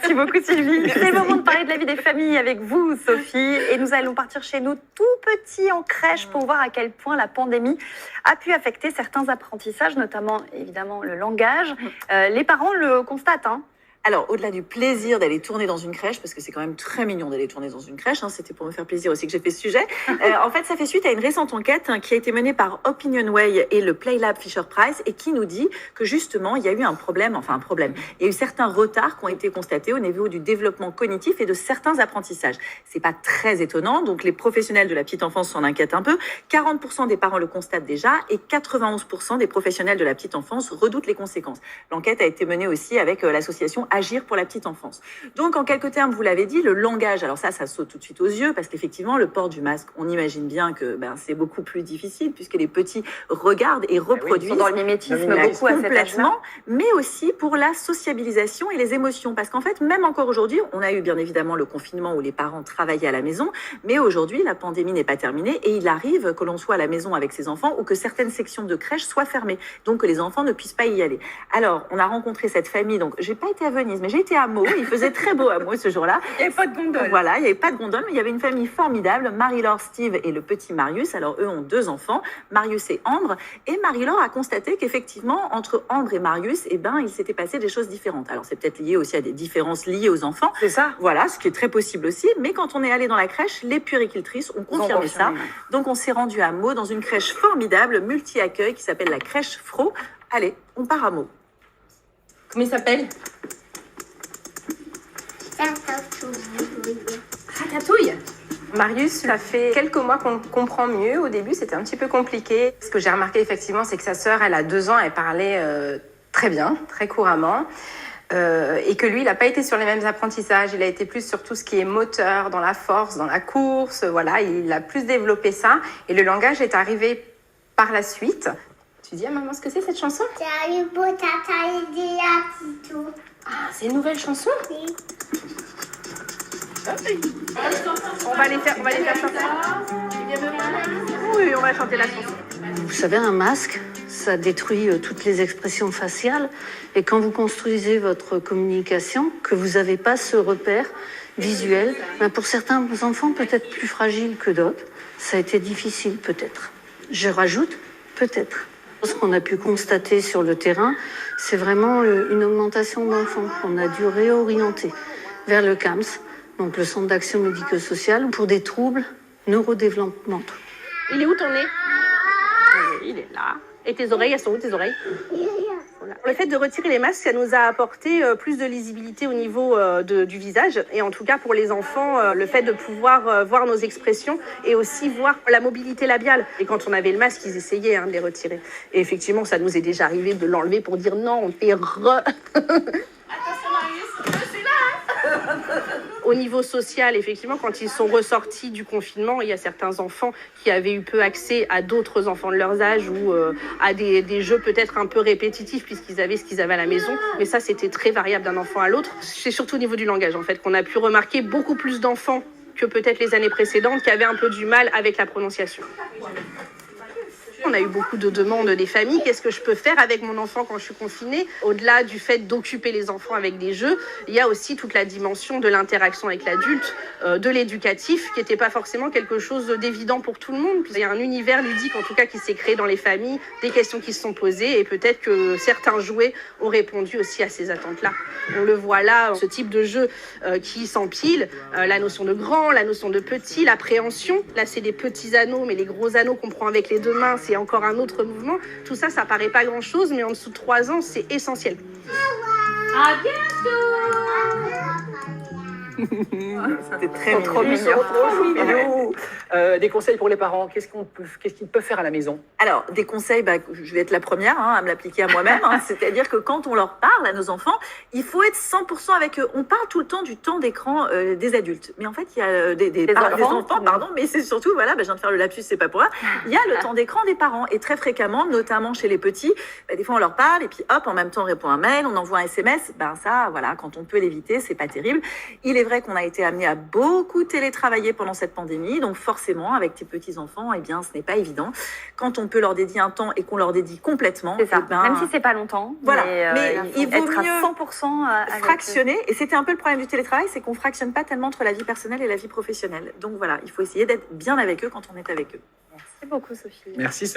Merci beaucoup Sylvie. C'est le moment de parler de la vie des familles avec vous Sophie. Et nous allons partir chez nous tout petits en crèche pour voir à quel point la pandémie a pu affecter certains apprentissages, notamment évidemment le langage. Les parents le constatent. Alors, au-delà du plaisir d'aller tourner dans une crèche, parce que c'est quand même très mignon d'aller tourner dans une crèche, c'était pour me faire plaisir aussi que j'ai fait ce sujet. En fait, ça fait suite à une récente enquête qui a été menée par Opinionway et le PlayLab Fisher-Price et qui nous dit que justement, il y a eu un problème. Il y a eu certains retards qui ont été constatés au niveau du développement cognitif et de certains apprentissages. C'est pas très étonnant, donc les professionnels de la petite enfance s'en inquiètent un peu. 40% des parents le constatent déjà et 91% des professionnels de la petite enfance redoutent les conséquences. L'enquête a été menée aussi avec l'association Agir pour la petite enfance. Donc, en quelques termes, vous l'avez dit, le langage, alors ça saute tout de suite aux yeux parce qu'effectivement, le port du masque, on imagine bien que c'est beaucoup plus difficile puisque les petits regardent et reproduisent. Ils sont dans le mimétisme beaucoup à cet âge-là. Mais aussi pour la sociabilisation et les émotions. Parce qu'en fait, même encore aujourd'hui, on a eu bien évidemment le confinement où les parents travaillaient à la maison, mais aujourd'hui, la pandémie n'est pas terminée et il arrive que l'on soit à la maison avec ses enfants ou que certaines sections de crèche soient fermées, donc que les enfants ne puissent pas y aller. Alors, on a rencontré cette famille, donc j'ai pas été à Venise, mais j'ai été à Meaux. Il faisait très beau à Meaux ce jour-là. Il n'y avait pas de gondole. Voilà, il n'y avait pas de gondole, mais il y avait une famille formidable. Marie-Laure, Steve et le petit Marius. Alors, eux ont 2 enfants, Marius et Ambre. Et Marie-Laure a constaté qu'effectivement, entre Ambre et Marius, il s'était passé des choses différentes. Alors, c'est peut-être lié aussi à des différences liées aux enfants. C'est ça. Voilà, ce qui est très possible aussi. Mais quand on est allé dans la crèche, les puéricultrices ont confirmé ça. Donc, on s'est rendu à Meaux dans une crèche formidable, multi-accueil, qui s'appelle la crèche Fro. Allez, on part à Meaux. Comment il s'appelle? Ratatouille. Marius, ça fait quelques mois qu'on comprend mieux. Au début, c'était un petit peu compliqué. Ce que j'ai remarqué, effectivement, c'est que sa sœur, elle a 2 ans, elle parlait très bien, très couramment. Et que lui, il n'a pas été sur les mêmes apprentissages. Il a été plus sur tout ce qui est moteur, dans la force, dans la course. Voilà, il a plus développé ça. Et le langage est arrivé par la suite. Tu dis à maman ce que c'est cette chanson? Ah, c'est une nouvelle chanson? Oui. On va les faire chanter. Oui, on va chanter la chanson. Vous savez, un masque, ça détruit toutes les expressions faciales. Et quand vous construisez votre communication, que vous n'avez pas ce repère visuel, pour certains enfants peut-être plus fragiles que d'autres, ça a été difficile peut-être. Je rajoute peut-être. Ce qu'on a pu constater sur le terrain, c'est vraiment une augmentation d'enfants qu'on a dû réorienter vers le CAMS, donc le Centre d'action médico-sociale, pour des troubles neurodéveloppementaux. Il est où ton nez? Il est là. Et tes oreilles, elles sont où tes oreilles? Voilà. Le fait de retirer les masques, ça nous a apporté plus de lisibilité au niveau du visage. Et en tout cas, pour les enfants, le fait de pouvoir voir nos expressions et aussi voir la mobilité labiale. Et quand on avait le masque, ils essayaient de les retirer. Et effectivement, ça nous est déjà arrivé de l'enlever pour dire non, on fait Attention Marius, je suis là. Au niveau social, effectivement, quand ils sont ressortis du confinement, il y a certains enfants qui avaient eu peu accès à d'autres enfants de leur âge ou à des jeux peut-être un peu répétitifs puisqu'ils avaient ce qu'ils avaient à la maison. Mais ça, c'était très variable d'un enfant à l'autre. C'est surtout au niveau du langage, en fait, qu'on a pu remarquer beaucoup plus d'enfants que peut-être les années précédentes qui avaient un peu du mal avec la prononciation. On a eu beaucoup de demandes des familles. Qu'est-ce que je peux faire avec mon enfant quand je suis confinée? Au-delà du fait d'occuper les enfants avec des jeux, il y a aussi toute la dimension de l'interaction avec l'adulte, de l'éducatif, qui n'était pas forcément quelque chose d'évident pour tout le monde. Il y a un univers ludique, en tout cas, qui s'est créé dans les familles, des questions qui se sont posées, et peut-être que certains jouets ont répondu aussi à ces attentes-là. On le voit là, ce type de jeu qui s'empile, la notion de grand, la notion de petit, l'appréhension. Là, c'est des petits anneaux, mais les gros anneaux qu'on prend avec les 2 mains, c'est encore un autre mouvement. Tout ça, ça paraît pas grand-chose, mais en dessous de 3 ans, c'est essentiel. À bientôt. C'était très Trop mignon. Des conseils pour les parents, qu'est-ce qu'ils peuvent faire à la maison? Alors, des conseils, je vais être la première à me l'appliquer à moi-même. C'est-à-dire que quand on leur parle à nos enfants, il faut être 100% avec eux. On parle tout le temps du temps d'écran des adultes. Mais en fait, il y a des enfants, mais c'est surtout, je viens de faire le lapsus, c'est pas pour eux. Il y a le temps d'écran des parents. Et très fréquemment, notamment chez les petits, des fois on leur parle et puis hop, en même temps on répond un mail, on envoie un SMS. Quand on peut l'éviter, c'est pas terrible. Il est vrai qu'on a été amené à beaucoup télétravailler pendant cette pandémie. Donc forcément, forcément, avec tes petits-enfants, eh bien, ce n'est pas évident. Quand on peut leur dédier un temps et qu'on leur dédie complètement, C'est ça. eh ben, Même si c'est pas longtemps. voilà. Mais il vaut être mieux à 100% avec fractionner. Et c'était un peu le problème du télétravail, c'est qu'on fractionne pas tellement entre la vie personnelle et la vie professionnelle. Donc voilà, il faut essayer d'être bien avec eux quand on est avec eux. Merci beaucoup, Sophie. Merci.